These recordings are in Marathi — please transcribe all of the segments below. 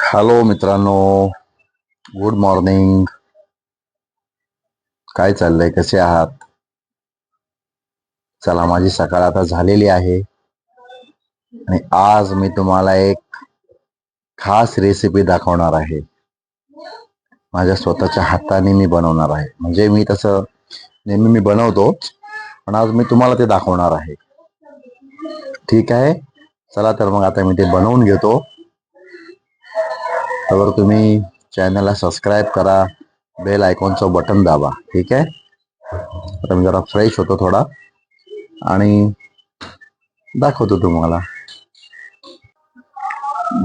हॅलो मित्रांनो, गुड मॉर्निंग. काय चाललंय, कसे आहात? चला, माझी सकाळ आता झालेली आहे आणि आज मी तुम्हाला एक खास रेसिपी दाखवणार आहे. माझ्या स्वतःच्या हाताने मी बनवणार आहे. म्हणजे मी तसं नेहमी मी बनवतो, पण आज मी तुम्हाला ते दाखवणार आहे. ठीक आहे, चला तर मग आता मी ते बनवून घेतो. तर तुम्ही चॅनलला सबस्क्राईब करा, बेल आयकॉनचं बटन दाबा. ठीक आहे. आता मी जरा फ्रेश होतो थोडा आणि दाखवतो तुम्हाला.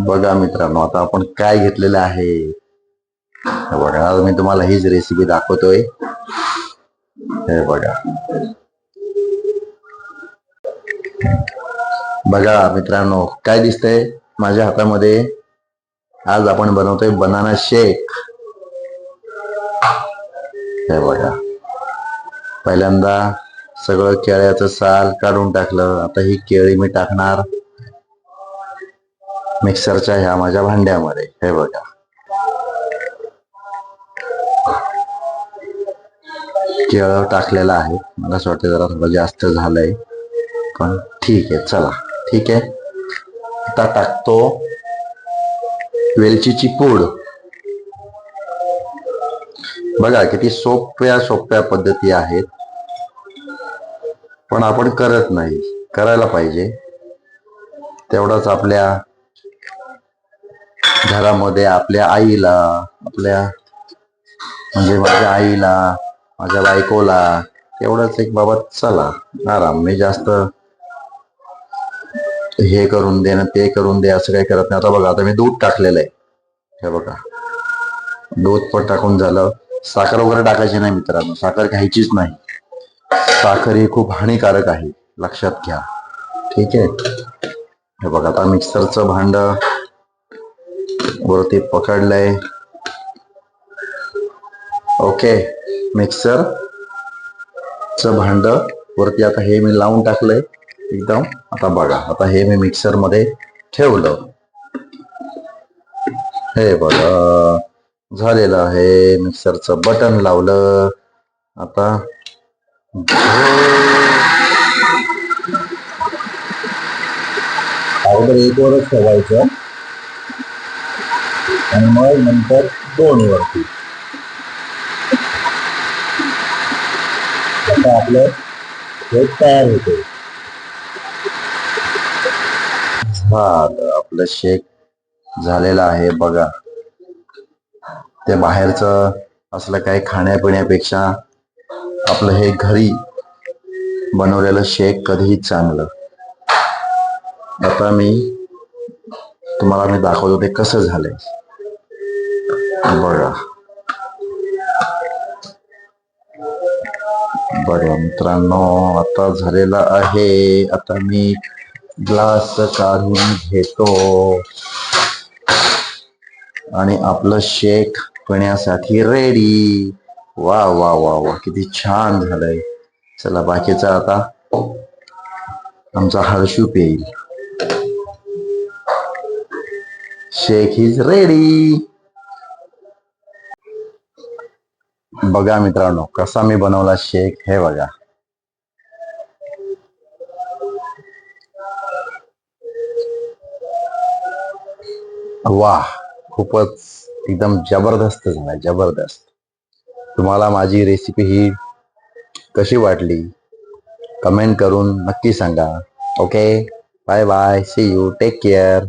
बघा मित्रांनो, आता आपण काय घेतलेलं आहे बघा. आज मी तुम्हाला हीच रेसिपी दाखवतोय. हे बघा बघा मित्रांनो, काय दिसतंय माझ्या हातामध्ये? आज आपण बनवतोय बनाना शेक. हे बघा, पहिल्यांदा सगळं केळ्याचं साल काढून टाकलं. आता ही केळी मी टाकणार मिक्सरच्या ह्या माझ्या भांड्यामध्ये. हे बघा, केळं टाकलेलं आहे. मला असं वाटतं जरा थोडं जास्त झालंय, पण ठीक आहे. चला, ठीक आहे. आता टाकतो वेलचीची पूड. बघा किती सोप्या सोप्या पद्धती आहेत, पण आपण करत नाही. करायला पाहिजे. तेवढंच आपल्या घरामध्ये आपल्या आईला, आपल्या म्हणजे माझ्या आईला, माझ्या बायकोला तेवढंच एक बाबा चला आराम. मी जास्त हे करून दे ना ते करून दे असं काही करत नाही. आता बघा, आता मी दूध टाकलेलं आहे. हे बघा, दूध पण टाकून झालं. साखर वगैरे टाकायची नाही मित्रांनो, साखर घ्यायचीच नाही. साखर ही खूप हानिकारक आहे, लक्षात घ्या. ठीक आहे. हे बघा, आता मिक्सरचं भांड वरती पकडलंय. ओके, मिक्सरचं भांड वरती आता हे मी लावून टाकलंय एकदम. आता बघा, आता हे मी मिक्सर मध्ये ठेवलं. हे बघा, झालेलं आहे. मिक्सरचं बटन लावलं. आता अगोदर 1 वरच ठेवायचं आणि मग नंतर 2 वरती. आता आपलं शेक तयार होते. आपलं शेक झालेलं आहे. बघा, ते बाहेरचं असलं काही खाण्यापिण्यापेक्षा आपलं हे घरी बनवलेलं शेक कधीही चांगलं. आता तुम्हाला मी दाखवतो ते कसं झालंय. बघा बघा मित्रांनो, आता झालेलं आहे. आता मी ग्लास काढून घेतो आणि आपलं शेक पिण्यासाठी रेडी. वा वा वा वा, किती छान झालंय. चला, बाकीचा आता आमचा हर्षू पेईल. शेक इज रेडी. बघा मित्रांनो, कसा मी बनवला शेक. हे बघा, वाह, खूपच एकदम जबरदस्त झालाय, जबरदस्त. तुम्हाला माझी रेसिपी ही कशी वाटली कमेंट करून नक्की सांगा. Okay, bye bye, see you, take care.